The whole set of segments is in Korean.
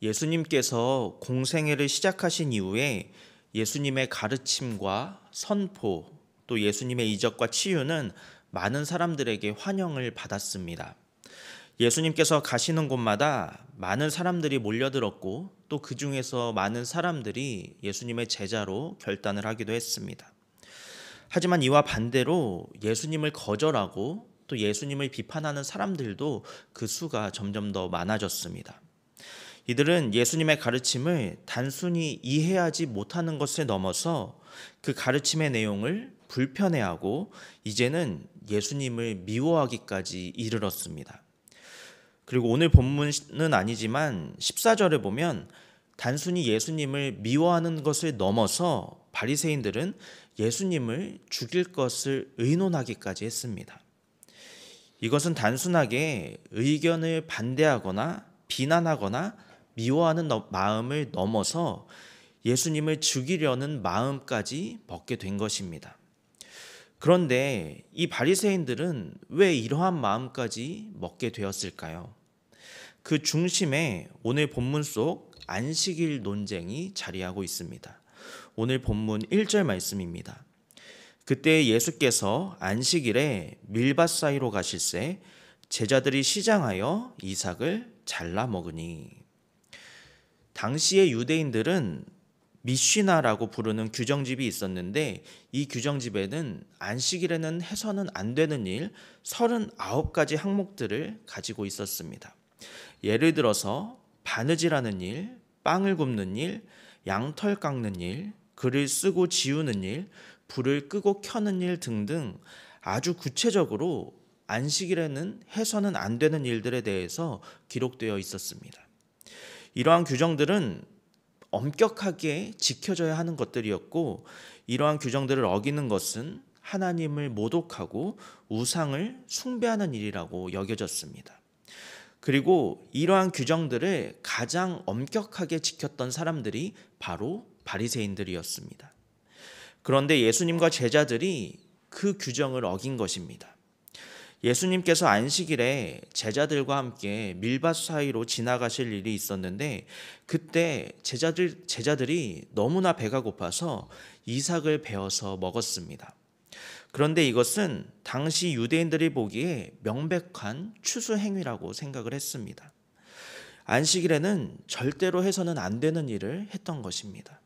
예수님께서 공생애를 시작하신 이후에 예수님의 가르침과 선포, 또 예수님의 이적과 치유는 많은 사람들에게 환영을 받았습니다. 예수님께서 가시는 곳마다 많은 사람들이 몰려들었고 또 그 중에서 많은 사람들이 예수님의 제자로 결단을 하기도 했습니다. 하지만 이와 반대로 예수님을 거절하고 또 예수님을 비판하는 사람들도 그 수가 점점 더 많아졌습니다. 이들은 예수님의 가르침을 단순히 이해하지 못하는 것을 넘어서 그 가르침의 내용을 불편해하고 이제는 예수님을 미워하기까지 이르렀습니다. 그리고 오늘 본문은 아니지만 14절에 보면 단순히 예수님을 미워하는 것을 넘어서 바리새인들은 예수님을 죽일 것을 의논하기까지 했습니다. 이것은 단순하게 의견을 반대하거나 비난하거나 미워하는 마음을 넘어서 예수님을 죽이려는 마음까지 먹게 된 것입니다. 그런데 이 바리새인들은 왜 이러한 마음까지 먹게 되었을까요? 그 중심에 오늘 본문 속 안식일 논쟁이 자리하고 있습니다. 오늘 본문 1절 말씀입니다. 그때 예수께서 안식일에 밀밭 사이로 가실새 제자들이 시장하여 이삭을 잘라 먹으니. 당시의 유대인들은 미쉬나라고 부르는 규정집이 있었는데 이 규정집에는 안식일에는 해서는 안 되는 일 39가지 항목들을 가지고 있었습니다. 예를 들어서 바느질하는 일, 빵을 굽는 일, 양털 깎는 일, 글을 쓰고 지우는 일, 불을 끄고 켜는 일 등등 아주 구체적으로 안식일에는 해서는 안 되는 일들에 대해서 기록되어 있었습니다. 이러한 규정들은 엄격하게 지켜져야 하는 것들이었고 이러한 규정들을 어기는 것은 하나님을 모독하고 우상을 숭배하는 일이라고 여겨졌습니다. 그리고 이러한 규정들을 가장 엄격하게 지켰던 사람들이 바로 바리새인들이었습니다. 그런데 예수님과 제자들이 그 규정을 어긴 것입니다. 예수님께서 안식일에 제자들과 함께 밀밭 사이로 지나가실 일이 있었는데 그때 제자들이 너무나 배가 고파서 이삭을 베어서 먹었습니다. 그런데 이것은 당시 유대인들이 보기에 명백한 추수 행위라고 생각을 했습니다. 안식일에는 절대로 해서는 안 되는 일을 했던 것입니다.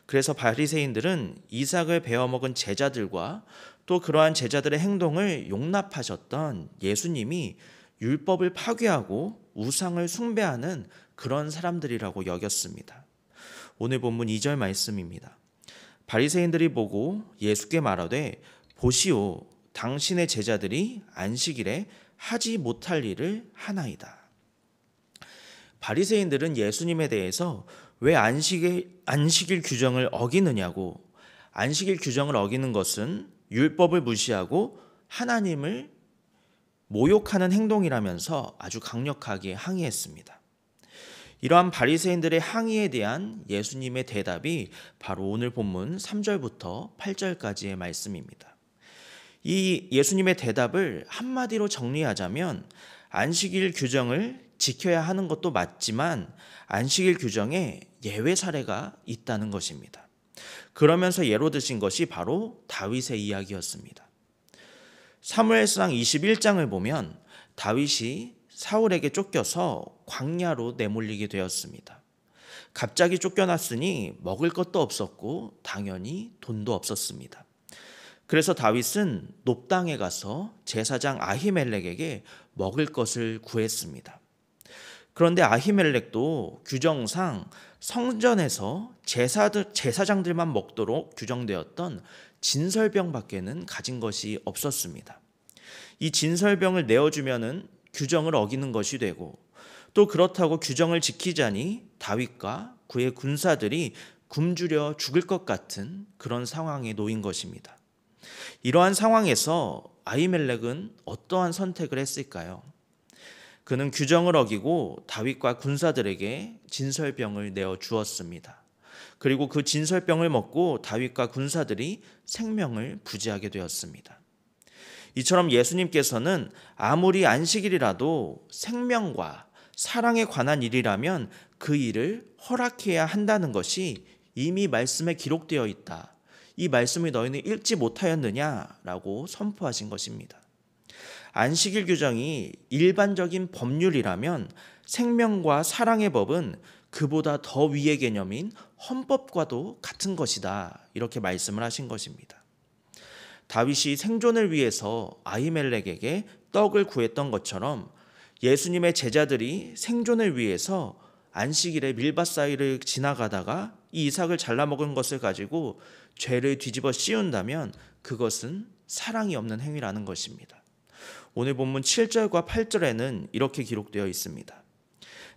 그래서 바리새인들은 이삭을 베어 먹은 제자들과 또 그러한 제자들의 행동을 용납하셨던 예수님이 율법을 파괴하고 우상을 숭배하는 그런 사람들이라고 여겼습니다. 오늘 본문 2절 말씀입니다. 바리새인들이 보고 예수께 말하되 보시오 당신의 제자들이 안식일에 하지 못할 일을 하나이다. 바리새인들은 예수님에 대해서 왜 안식일 규정을 어기느냐고, 안식일 규정을 어기는 것은 율법을 무시하고 하나님을 모욕하는 행동이라면서 아주 강력하게 항의했습니다. 이러한 바리새인들의 항의에 대한 예수님의 대답이 바로 오늘 본문 3절부터 8절까지의 말씀입니다. 이 예수님의 대답을 한마디로 정리하자면 안식일 규정을 지켜야 하는 것도 맞지만 안식일 규정에 예외 사례가 있다는 것입니다. 그러면서 예로 드신 것이 바로 다윗의 이야기였습니다. 사무엘상 21장을 보면 다윗이 사울에게 쫓겨서 광야로 내몰리게 되었습니다. 갑자기 쫓겨났으니 먹을 것도 없었고 당연히 돈도 없었습니다. 그래서 다윗은 높당에 가서 제사장 아히멜렉에게 먹을 것을 구했습니다. 그런데 아히멜렉도 규정상 성전에서 제사장들만 먹도록 규정되었던 진설병밖에는 가진 것이 없었습니다. 이 진설병을 내어주면은 규정을 어기는 것이 되고 또 그렇다고 규정을 지키자니 다윗과 그의 군사들이 굶주려 죽을 것 같은 그런 상황에 놓인 것입니다. 이러한 상황에서 아히멜렉은 어떠한 선택을 했을까요? 그는 규정을 어기고 다윗과 군사들에게 진설병을 내어 주었습니다. 그리고 그 진설병을 먹고 다윗과 군사들이 생명을 부지하게 되었습니다. 이처럼 예수님께서는 아무리 안식일이라도 생명과 사랑에 관한 일이라면 그 일을 허락해야 한다는 것이 이미 말씀에 기록되어 있다. 이 말씀을 너희는 읽지 못하였느냐라고 선포하신 것입니다. 안식일 규정이 일반적인 법률이라면 생명과 사랑의 법은 그보다 더 위의 개념인 헌법과도 같은 것이다. 이렇게 말씀을 하신 것입니다. 다윗이 생존을 위해서 아히멜렉에게 떡을 구했던 것처럼 예수님의 제자들이 생존을 위해서 안식일에 밀밭 사이를 지나가다가 이 이삭을 잘라 먹은 것을 가지고 죄를 뒤집어 씌운다면 그것은 사랑이 없는 행위라는 것입니다. 오늘 본문 7절과 8절에는 이렇게 기록되어 있습니다.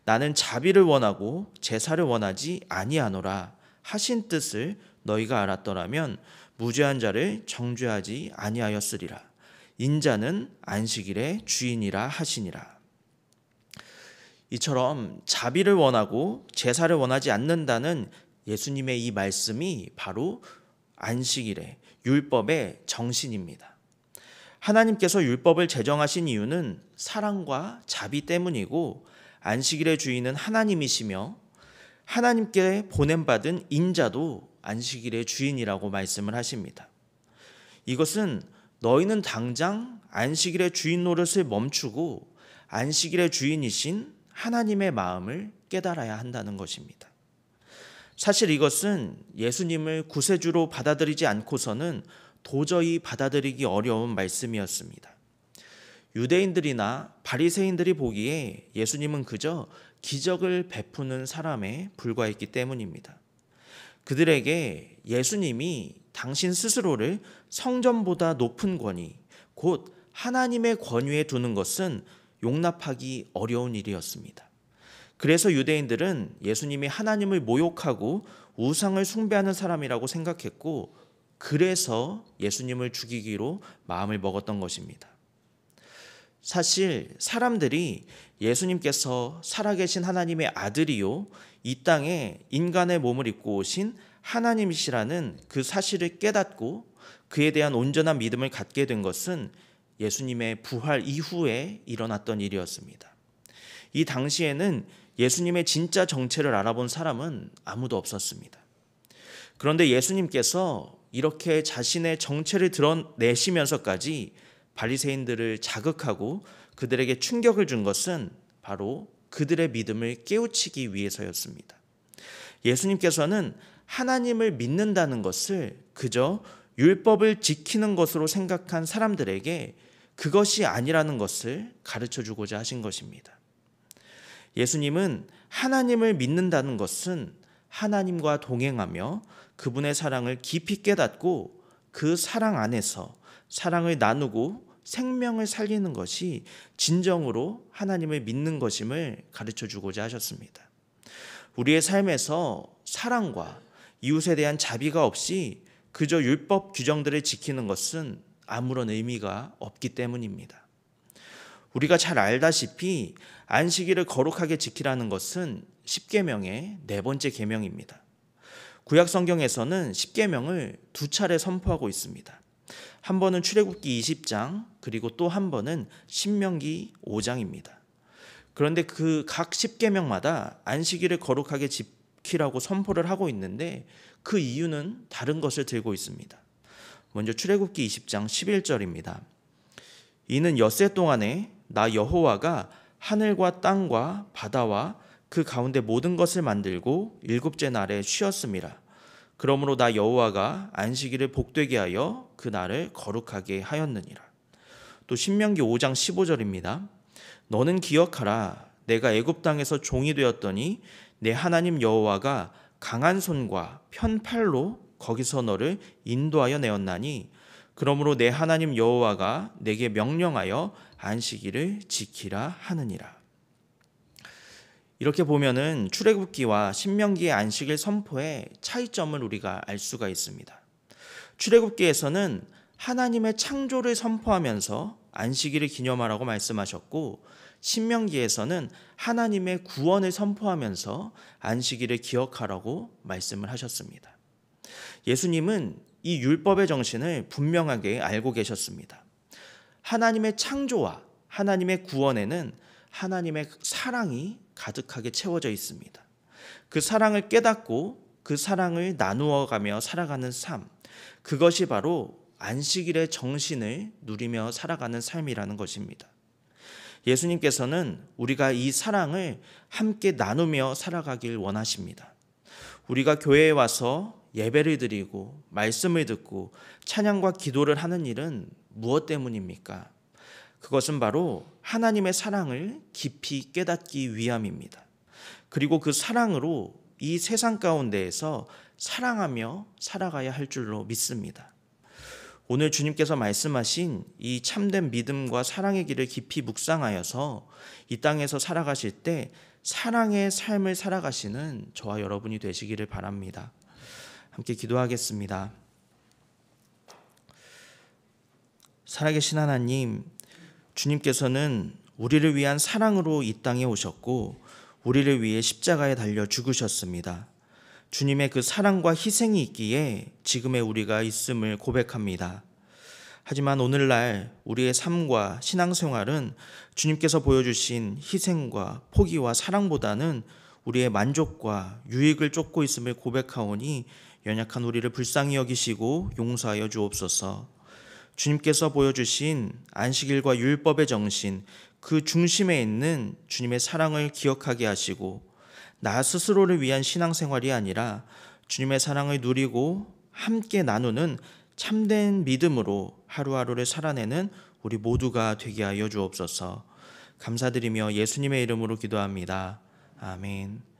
나는 자비를 원하고 제사를 원하지 아니하노라 하신 뜻을 너희가 알았더라면 무죄한 자를 정죄하지 아니하였으리라. 인자는 안식일의 주인이라 하시니라. 이처럼 자비를 원하고 제사를 원하지 않는다는 예수님의 이 말씀이 바로 안식일의 율법의 정신입니다. 하나님께서 율법을 제정하신 이유는 사랑과 자비 때문이고 안식일의 주인은 하나님이시며 하나님께 보냄받은 인자도 안식일의 주인이라고 말씀을 하십니다. 이것은 너희는 당장 안식일의 주인 노릇을 멈추고 안식일의 주인이신 하나님의 마음을 깨달아야 한다는 것입니다. 사실 이것은 예수님을 구세주로 받아들이지 않고서는 도저히 받아들이기 어려운 말씀이었습니다. 유대인들이나 바리새인들이 보기에 예수님은 그저 기적을 베푸는 사람에 불과했기 때문입니다. 그들에게 예수님이 당신 스스로를 성전보다 높은 권위, 곧 하나님의 권위에 두는 것은 용납하기 어려운 일이었습니다. 그래서 유대인들은 예수님이 하나님을 모욕하고 우상을 숭배하는 사람이라고 생각했고, 그래서 예수님을 죽이기로 마음을 먹었던 것입니다. 사실 사람들이 예수님께서 살아계신 하나님의 아들이요 이 땅에 인간의 몸을 입고 오신 하나님이시라는 그 사실을 깨닫고 그에 대한 온전한 믿음을 갖게 된 것은 예수님의 부활 이후에 일어났던 일이었습니다. 이 당시에는 예수님의 진짜 정체를 알아본 사람은 아무도 없었습니다. 그런데 예수님께서 이렇게 자신의 정체를 드러내시면서까지 바리새인들을 자극하고 그들에게 충격을 준 것은 바로 그들의 믿음을 깨우치기 위해서였습니다. 예수님께서는 하나님을 믿는다는 것을 그저 율법을 지키는 것으로 생각한 사람들에게 그것이 아니라는 것을 가르쳐 주고자 하신 것입니다. 예수님은 하나님을 믿는다는 것은 하나님과 동행하며 그분의 사랑을 깊이 깨닫고 그 사랑 안에서 사랑을 나누고 생명을 살리는 것이 진정으로 하나님을 믿는 것임을 가르쳐 주고자 하셨습니다. 우리의 삶에서 사랑과 이웃에 대한 자비가 없이 그저 율법 규정들을 지키는 것은 아무런 의미가 없기 때문입니다. 우리가 잘 알다시피 안식일을 거룩하게 지키라는 것은 십계명의 네 번째 계명입니다. 구약 성경에서는 십계명을 두 차례 선포하고 있습니다. 한 번은 출애굽기 20장, 그리고 또 한 번은 신명기 5장입니다. 그런데 그 각 십계명마다 안식일을 거룩하게 지키라고 선포를 하고 있는데 그 이유는 다른 것을 들고 있습니다. 먼저 출애굽기 20장 11절입니다. 이는 엿새 동안에 나 여호와가 하늘과 땅과 바다와 그 가운데 모든 것을 만들고 일곱째 날에 쉬었음이라. 그러므로 나 여호와가 안식일을 복되게 하여 그 날을 거룩하게 하였느니라. 또 신명기 5장 15절입니다. 너는 기억하라. 내가 애굽 땅에서 종이 되었더니 내 하나님 여호와가 강한 손과 편팔로 거기서 너를 인도하여 내었나니 그러므로 내 하나님 여호와가 내게 명령하여 안식일을 지키라 하느니라. 이렇게 보면은 출애굽기와 신명기의 안식일 선포의 차이점을 우리가 알 수가 있습니다. 출애굽기에서는 하나님의 창조를 선포하면서 안식일을 기념하라고 말씀하셨고, 신명기에서는 하나님의 구원을 선포하면서 안식일을 기억하라고 말씀을 하셨습니다. 예수님은 이 율법의 정신을 분명하게 알고 계셨습니다. 하나님의 창조와 하나님의 구원에는 하나님의 사랑이 가득하게 채워져 있습니다. 그 사랑을 깨닫고 그 사랑을 나누어 가며 살아가는 삶, 그것이 바로 안식일의 정신을 누리며 살아가는 삶이라는 것입니다. 예수님께서는 우리가 이 사랑을 함께 나누며 살아가길 원하십니다. 우리가 교회에 와서 예배를 드리고 말씀을 듣고 찬양과 기도를 하는 일은 무엇 때문입니까? 그것은 바로 하나님의 사랑을 깊이 깨닫기 위함입니다. 그리고 그 사랑으로 이 세상 가운데에서 사랑하며 살아가야 할 줄로 믿습니다. 오늘 주님께서 말씀하신 이 참된 믿음과 사랑의 길을 깊이 묵상하여서 이 땅에서 살아가실 때 사랑의 삶을 살아가시는 저와 여러분이 되시기를 바랍니다. 함께 기도하겠습니다. 살아계신 하나님, 주님께서는 우리를 위한 사랑으로 이 땅에 오셨고 우리를 위해 십자가에 달려 죽으셨습니다. 주님의 그 사랑과 희생이 있기에 지금의 우리가 있음을 고백합니다. 하지만 오늘날 우리의 삶과 신앙생활은 주님께서 보여주신 희생과 포기와 사랑보다는 우리의 만족과 유익을 쫓고 있음을 고백하오니 연약한 우리를 불쌍히 여기시고 용서하여 주옵소서. 주님께서 보여주신 안식일과 율법의 정신, 그 중심에 있는 주님의 사랑을 기억하게 하시고 나 스스로를 위한 신앙생활이 아니라 주님의 사랑을 누리고 함께 나누는 참된 믿음으로 하루하루를 살아내는 우리 모두가 되게 하여 주옵소서. 감사드리며 예수님의 이름으로 기도합니다. 아멘.